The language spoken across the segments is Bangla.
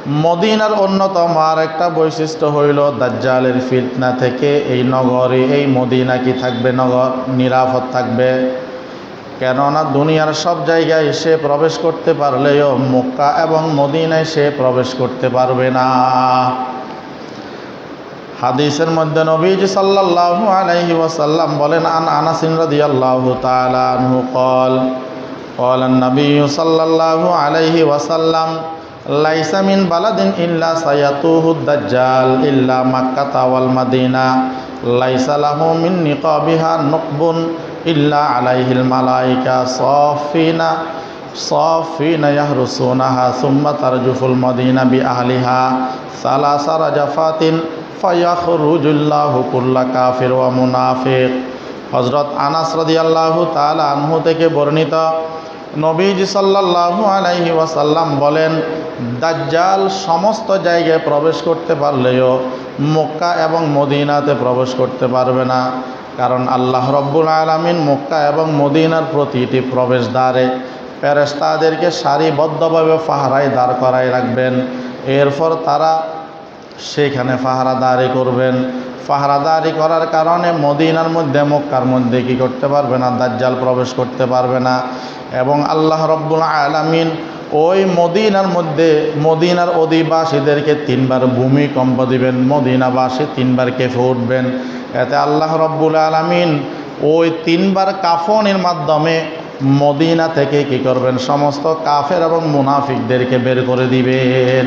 মদিনার অন্যতম আর একটা বৈশিষ্ট্য হইল দাজ্জালের ফিতনা থেকে এই নগরী, এই মদিনা কি থাকবে, নগর নিরাপদ থাকবে। কেননা দুনিয়ার সব জায়গায় সে প্রবেশ করতে পারলেও মক্কা এবং মদিনায় সে প্রবেশ করতে পারবে না। হাদিসের মধ্যে নবীজি সাল্লাল্লাহু আলাইহি ওয়াসাল্লাম বলেন, আন আনাস রাদিয়াল্লাহু তাআলা আনহু قال قال النبي صلى الله عليه وسلم ليس من بلد إلا سيطوه الدجال إلا مكة والمدينة ليس له من نقابها نقب إلا عليه الملائكة صافين يحرسونها ثم ترجف المدينة بأهلها ثلاث رجفات فيخرج الله كل كافر ومنافق। হযরত আনাস রাদিয়াল্লাহু তাআলা আনহু থেকে বর্ণিত, নবীজি সাল্লাল্লাহু আলাইহি ওয়াসাল্লাম বলেন, দাজ্জাল সমস্ত জায়গায় প্রবেশ করতে পারলেও মক্কা এবং মদিনাতে প্রবেশ করতে পারবে না। কারণ আল্লাহ রব্বুল আলামিন মক্কা এবং মদিনার প্রতিটি প্রবেশদ্বারে ফেরেশতাদেরকে সারিবদ্ধভাবে পাহারায় দাঁড় করায় রাখবেন। এরপর তারা সেখানে পাহারাদারি করবেন। পাহারাদারি করার কারণে মদিনার মধ্যে, মক্কার মধ্যে কি করতে পারবে না, দাজ্জাল প্রবেশ করতে পারবে না। এবং আল্লাহ রব্বুল আলামিন ওই মদিনার মধ্যে মদিনার অধিবাসীদেরকে 3 বার ভূমিকম্প দিবেন, মদিনাবাসী 3 বার কেঁপে উঠবেন। এতে আল্লাহ রব্বুল আলামিন ওই 3 বার কাফনের মাধ্যমে মদিনা থেকে কি করবেন, সমস্ত কাফের এবং মুনাফিকদেরকে বের করে দিবেন।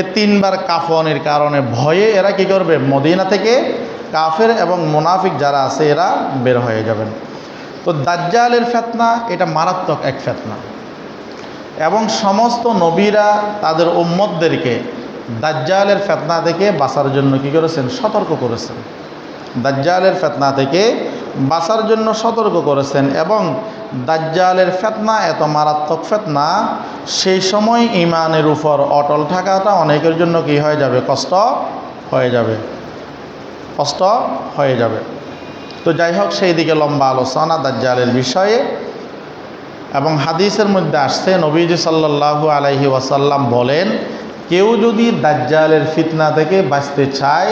এই 3 বার কাফনের কারণে ভয়ে এরা কি করবে, মদিনা থেকে কাফের এবং মুনাফিক যারা আছে এরা বের হয়ে যাবেন। তো দাজ্জালের ফিতনা এটা মারাত্মক এক ফিতনা, এবং সমস্ত নবীরা তাদের উম্মতদেরকে দাজ্জালের ফিতনা থেকে বাঁচার জন্য কি করেছেন, সতর্ক করেছেন। দাজ্জালের ফিতনা থেকে বাঁচার জন্য সতর্ক করেছেন। এবং দাজ্জালের ফিতনা এত মারাত্মক ফিতনা, সেই সময় ঈমানের উপর অটল থাকাটা অনেকের জন্য কি হয়ে যাবে, কষ্ট হয়ে যাবে, কষ্ট হয়ে যাবে। তো যাই হোক, সেই দিকে লম্বা আলোচনা দাজ্জালের বিষয়ে। এবং হাদিসের মধ্যে আসছে, নবীজি সাল্লাল্লাহু আলাইহি ওয়াসাল্লাম বলেন, কেউ যদি দাজ্জালের ফিতনা থেকে বাঁচতে চায়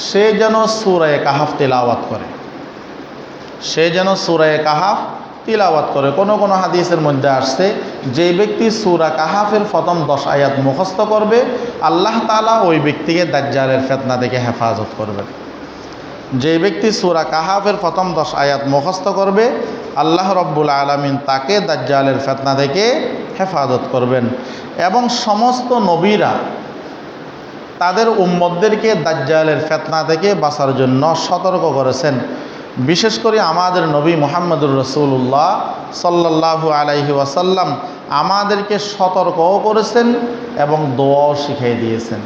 সে যেন সূরা কাহাফ তিলাওয়াত করে, সে যেন সূরা কাহাফ তিলাওয়াত করে। কোনো কোনো হাদিসের মধ্যে আসছে, যে ব্যক্তি সূরা কাহাফের প্রথম 10 আয়াত মুখস্থ করবে আল্লাহ তাআলা ওই ব্যক্তিকে দাজ্জালের ফিতনা থেকে হেফাজত করবেন। যে ব্যক্তি সূরা কাহাফের প্রথম 10 আয়াত মুখস্থ করবে আল্লাহ রব্বুল আলামিন তাকে দাজ্জালের ফিতনা থেকে হেফাজত করবেন। এবং সমস্ত নবীরা তাদের উম্মতদেরকে দাজ্জালের ফিতনা থেকে বাঁচার জন্য সতর্ক করেছেন। বিশেষ করে আমাদের নবী মুহাম্মদুর রাসূলুল্লাহ সাল্লাল্লাহু আলাইহি ওয়াসাল্লাম আমাদেরকে সতর্কও করেছেন এবং দোয়াও শিখিয়ে দিয়েছেন।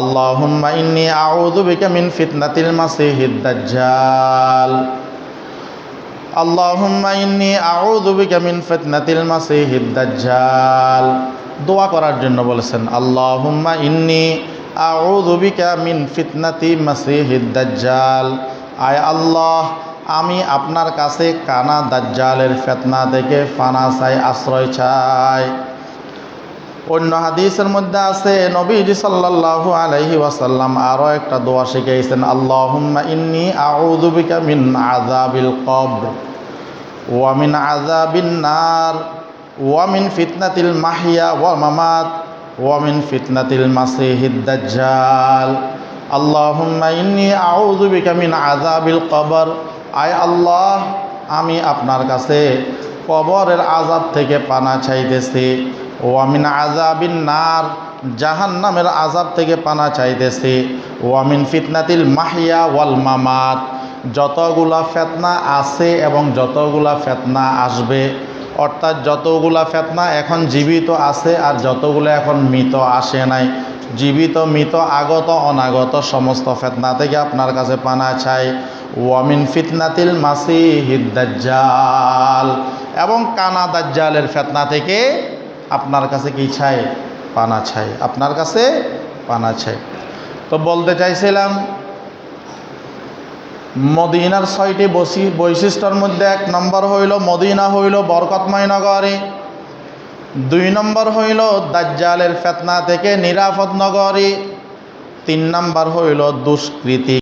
আল্লাহুম্মা ইন্নী আউযু বিকা মিন ফিতনাতিল মাসিহিদ দাজ্জাল, আল্লাহুম্মা ইন্নী আউযু বিকা মিন ফিতনাতিল মাসিহিদ দাজ্জাল। দোয়া করার জন্য বলেছেন, আল্লাহুম্মা ইন্নী আউযু বিকা মিন ফিতনাতি মাসিহিদ দাজ্জাল। আয় আল্লাহ, আমি আপনার কাছে কানা দাজ্জালের ফিতনা থেকে পানা চাই, আশ্রয় চাই। অন্য হাদিসের মধ্যে আছে, নবীজি সাল্লাল্লাহু আলাইহি ওয়াসাল্লাম আরও একটা দোয়া শিখিয়েছেন, আল্লাহুম্মা ইন্নী আউযু বিকা মিন আযাবিল কবর ওয়া মিন আযাবিন নার ওয়া মিন ফিতনাতিল মাহইয়া ওয়াল মামাত ওয়া মিন ফিতনাতিল মাসিহিদ দাজ্জাল। আল্লাহুম্মা ইন্নী আউযু বিকা মিন আযাবিল কবর। আয় আল্লাহ, আমি আপনার কাছে কবরের আযাব থেকে পানা চাইতেছি। ওয়া মিন আযাবিন নার, জাহান্নামের আযাব থেকে পানা চাইতেছি। ওয়া মিন ফিতনাতিল মাহইয়া ওয়াল মামাত, যতগুলা ফিতনা আছে এবং যতগুলা ফিতনা আসবে, অর্থাৎ যতগুলা ফিতনা এখন জীবিত আছে আর যতগুলো এখন মৃত আসে নাই, জীবিত মৃত আগত অনাগত সমস্ত ফিতনা থেকে আপনার কাছে পানা চাই। ওয়া মিন ফিতনাতিল মাসিহিদ দাজ্জাল, এবং কানা দাজ্জালের ফিতনা থেকে আপনার কাছে কি চাই, পানা চাই, আপনার কাছে পানা চাই। তো বলতে চাইছিলাম, মদিনার 6টি বৈশিষ্ট্যের মধ্যে 1 নম্বর হইল মদিনা হইল বরকতময় নগরী। 2 নম্বর হইল দাজ্জালের ফিতনা থেকে নিরাপদ নগরী। 3 নম্বর হইল দুষ্কৃতি।